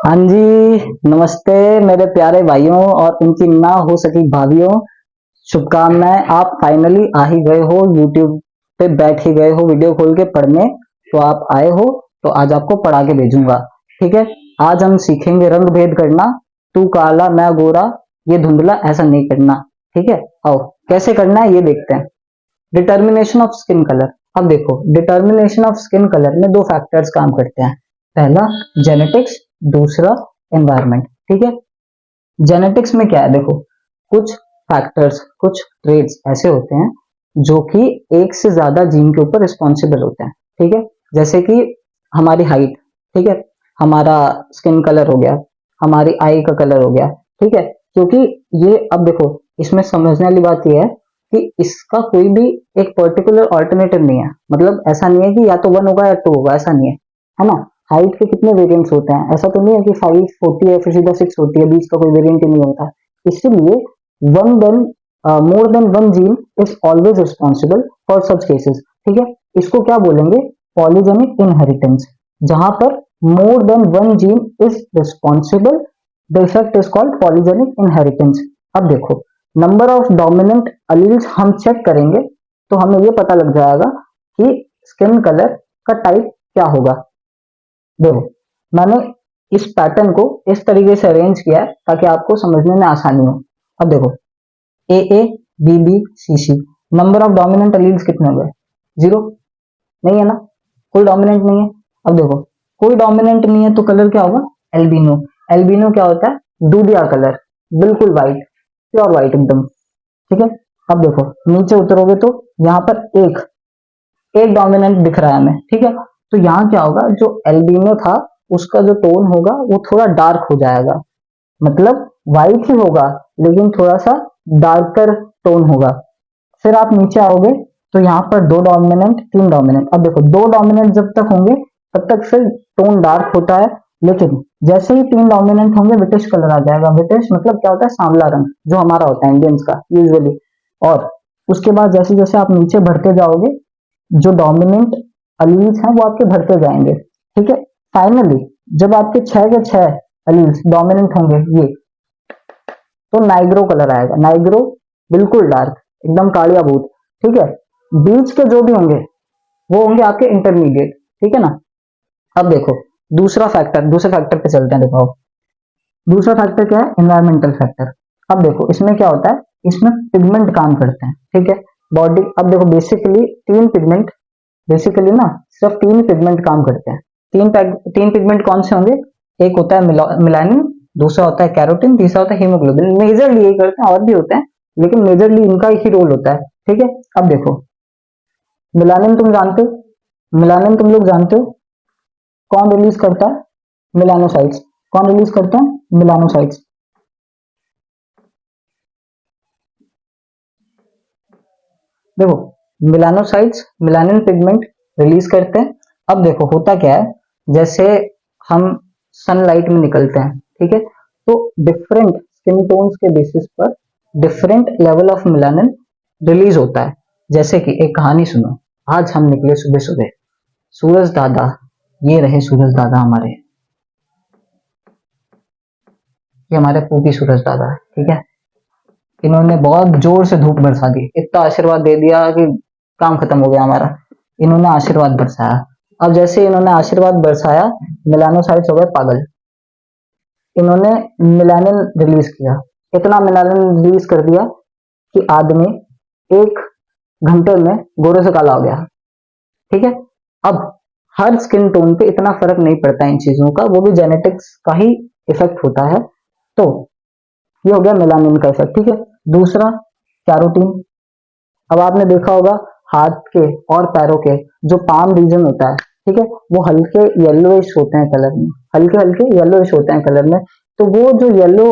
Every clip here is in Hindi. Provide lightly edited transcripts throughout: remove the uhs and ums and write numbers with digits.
हाँ जी, नमस्ते मेरे प्यारे भाइयों और उनकी ना हो सकी भाभियों। शुभकामनाएं, आप फाइनली आ ही गए हो, यूट्यूब पे बैठ ही गए हो वीडियो खोल के पढ़ने। तो आप आए हो, तो आज आपको पढ़ा के भेजूंगा। ठीक है, आज हम सीखेंगे रंग भेद करना। तू काला मैं गोरा, ये धुंधला ऐसा नहीं करना। ठीक है, आओ कैसे करना है ये देखते हैं। Determination of skin colour. अब देखो, डिटर्मिनेशन ऑफ स्किन कलर में दो फैक्टर्स काम करते हैं। पहला जेनेटिक्स, दूसरा एनवायरनमेंट। ठीक है, जेनेटिक्स में क्या है देखो, कुछ फैक्टर्स, कुछ ट्रेड्स ऐसे होते हैं जो कि एक से ज्यादा जीन के ऊपर रिस्पॉन्सिबल होते हैं। ठीक है, जैसे कि हमारी हाइट, ठीक है, हमारा स्किन कलर हो गया, हमारी आई का कलर हो गया। ठीक है, क्योंकि ये अब देखो, इसमें समझने वाली बात यह है कि इसका कोई भी एक पर्टिकुलर ऑल्टरनेटिव नहीं है। मतलब ऐसा नहीं है कि या तो वन होगा या टू होगा, ऐसा नहीं है ना। हाइट के कितने वेरिएंट्स होते हैं, ऐसा तो नहीं है कि 5 होती है फिर सीधा 6 होती है, बीच का कोई वेरिएंट ही नहीं होता। इसलिए one then more than one gene is always responsible for such cases. ठीक है, इसको क्या बोलेंगे, पॉलीजेनिक इनहेरिटेंस। जहां पर more than one gene is responsible, the effect is called polygenic inheritance. अब देखो, नंबर ऑफ डोमिनेंट अलील्स हम चेक करेंगे तो हमें यह पता लग जाएगा कि स्किन कलर का टाइप क्या होगा। देखो, मैंने इस पैटर्न को इस तरीके से अरेंज किया है ताकि आपको समझने में आसानी हो। अब देखो, A A, B B, C C. Number of dominant alleles कितने हो गए? जीरो। नहीं है ना, कोई डोमिनेंट नहीं है। अब देखो, कोई डोमिनेंट नहीं है तो कलर क्या होगा? एल्बिनो। एल्बिनो क्या होता है? दूधिया कलर, बिल्कुल व्हाइट, प्योर व्हाइट एकदम। ठीक है, अब देखो नीचे उतरोगे तो यहाँ पर एक एक डोमिनेंट दिख रहा है हमें। ठीक है, तो यहाँ क्या होगा, जो एल्बिनो था उसका जो टोन होगा वो थोड़ा डार्क हो जाएगा। मतलब व्हाइट ही होगा लेकिन थोड़ा सा डार्कर टोन होगा। फिर आप नीचे आओगे तो यहाँ पर दो डोमिनेंट, तीन डोमिनेंट। अब देखो, दो डोमिनेंट जब तक होंगे तब तक फिर टोन डार्क होता है, लेकिन जैसे ही तीन डोमिनेंट होंगे विटिश कलर आ जाएगा। विटिश मतलब क्या होता है? सांवला रंग, जो हमारा होता है इंडियंस का यूजुअली। और उसके बाद जैसे जैसे आप नीचे बढ़ते जाओगे, जो डोमिनेंट अलील्स हैं वो आपके बढ़ते जाएंगे। ठीक है, फाइनली जब आपके छह के छह अलील्स डोमिनेंट होंगे ये, तो नाइग्रो कलर आएगा। नाइग्रो बिल्कुल डार्क, एकदम कालिया भूत। ठीक है, बीच के जो भी होंगे वो होंगे आपके इंटरमीडिएट। ठीक है ना। अब देखो, दूसरे फैक्टर पे चलते हैं। देखो, दूसरा फैक्टर क्या है? Environmental factor. अब देखो इसमें क्या होता है, इसमें पिगमेंट काम करते हैं। ठीक है, बॉडी, अब देखो बेसिकली तीन पिगमेंट, बेसिकली ना सिर्फ तीन पिगमेंट काम करते हैं। तीन पिगमेंट कौन से होंगे? एक होता है मिलानिन, दूसरा होता है कैरोटीन, तीसरा होता है हीमोग्लोबिन। मेजरली यही करते हैं, और भी होते हैं लेकिन मेजरली इनका ही रोल होता है। ठीक है, अब देखो, मिलानिन तुम जानते हो, मिलानिन तुम लोग जानते हो कौन रिलीज करता है? मिलानोसाइट्स। कौन रिलीज करते हैं? मिलानोसाइट्स। देखो, मिलानोसाइट्स मिलानिन पिगमेंट रिलीज करते हैं। अब देखो होता क्या है, जैसे हम सनलाइट में निकलते हैं, ठीक है, तो डिफरेंट स्किन टोन्स के बेसिस पर different level of melanin release होता है। जैसे कि एक कहानी सुनो। आज हम निकले सुबह सुबह, सूरज दादा, ये रहे सूरज दादा हमारे, ये हमारे पूपी सूरज दादा है। ठीक है, इन्होंने बहुत जोर से धूप बरसा दी, इतना आशीर्वाद दे दिया कि काम खत्म हो गया हमारा। इन्होंने आशीर्वाद बरसाया। अब जैसे इन्होंने आशीर्वाद बरसाया, मिलानोसाइट्स हो गए पागल। इन्होंने मिलानिन रिलीज किया, इतना मिलानिन रिलीज कर दिया कि आदमी 1 घंटे में गोरे से काला हो गया। ठीक है, अब हर स्किन टोन पे इतना फर्क नहीं पड़ता इन चीजों का, वो भी जेनेटिक्स का ही इफेक्ट होता है। तो ये हो गया मेलानिन का इफेक्ट। ठीक है, दूसरा कैरोटीन। अब आपने देखा होगा हाथ के और पैरों के जो पाम रीजन होता है, ठीक है, वो हल्के येलोइश होते हैं कलर में, हल्के हल्के येलोइश होते हैं कलर में। तो वो जो येलो,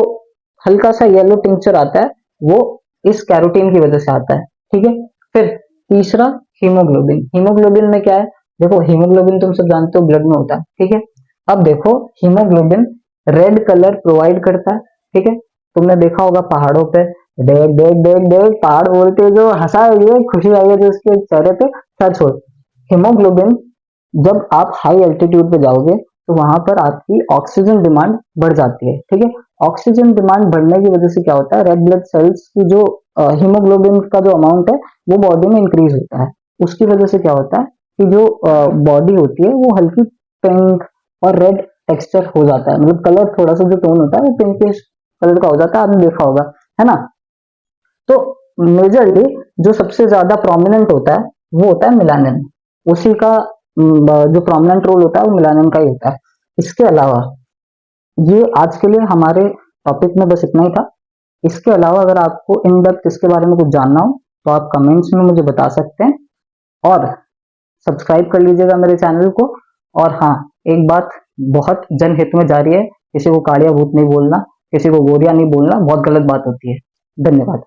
हल्का सा येलो टिंचर आता है, वो इस कैरोटीन की वजह से आता है। ठीक है, फिर तीसरा हीमोग्लोबिन। हीमोग्लोबिन में क्या है? देखो, हीमोग्लोबिन तुम सब जानते हो ब्लड में होता है। ठीक है, अब देखो, हीमोग्लोबिन रेड कलर प्रोवाइड करता है। ठीक है, तुमने देखा होगा पहाड़ों पे, देख देख देख देख पहाड़ बोल के जो हंसा है, ये खुशी आई है जो उसके चेहरे पे। सच हो, हीमोग्लोबिन जब आप हाई एल्टीट्यूड पे जाओगे तो वहां पर आपकी ऑक्सीजन डिमांड बढ़ जाती है। ठीक है, ऑक्सीजन डिमांड बढ़ने की वजह से क्या होता है, रेड ब्लड सेल्स की जो हीमोग्लोबिन का जो अमाउंट है वो बॉडी में इंक्रीज होता है। उसकी वजह से क्या होता है कि जो बॉडी होती है वो हल्की पिंक और रेड टेक्सचर हो जाता है, मतलब कलर थोड़ा सा जो टोन होता है वो पिंकिश कलर का हो जाता है, आपने देखा होगा, है ना। तो मेजरली जो सबसे ज्यादा प्रोमिनेंट होता है वो होता है मिलानिन, उसी का जो प्रोमिनेंट रोल होता है वो मिलानिन का ही होता है। इसके अलावा ये आज के लिए हमारे टॉपिक में बस इतना ही था। इसके अलावा अगर आपको इन डेप्थ इसके बारे में कुछ जानना हो तो आप कमेंट्स में मुझे बता सकते हैं, और सब्सक्राइब कर लीजिएगा मेरे चैनल को। और हाँ, एक बात बहुत जनहित में जारी है, किसी को कालिया भूत नहीं बोलना, किसी को गोरिया नहीं बोलना, बहुत गलत बात होती है। धन्यवाद।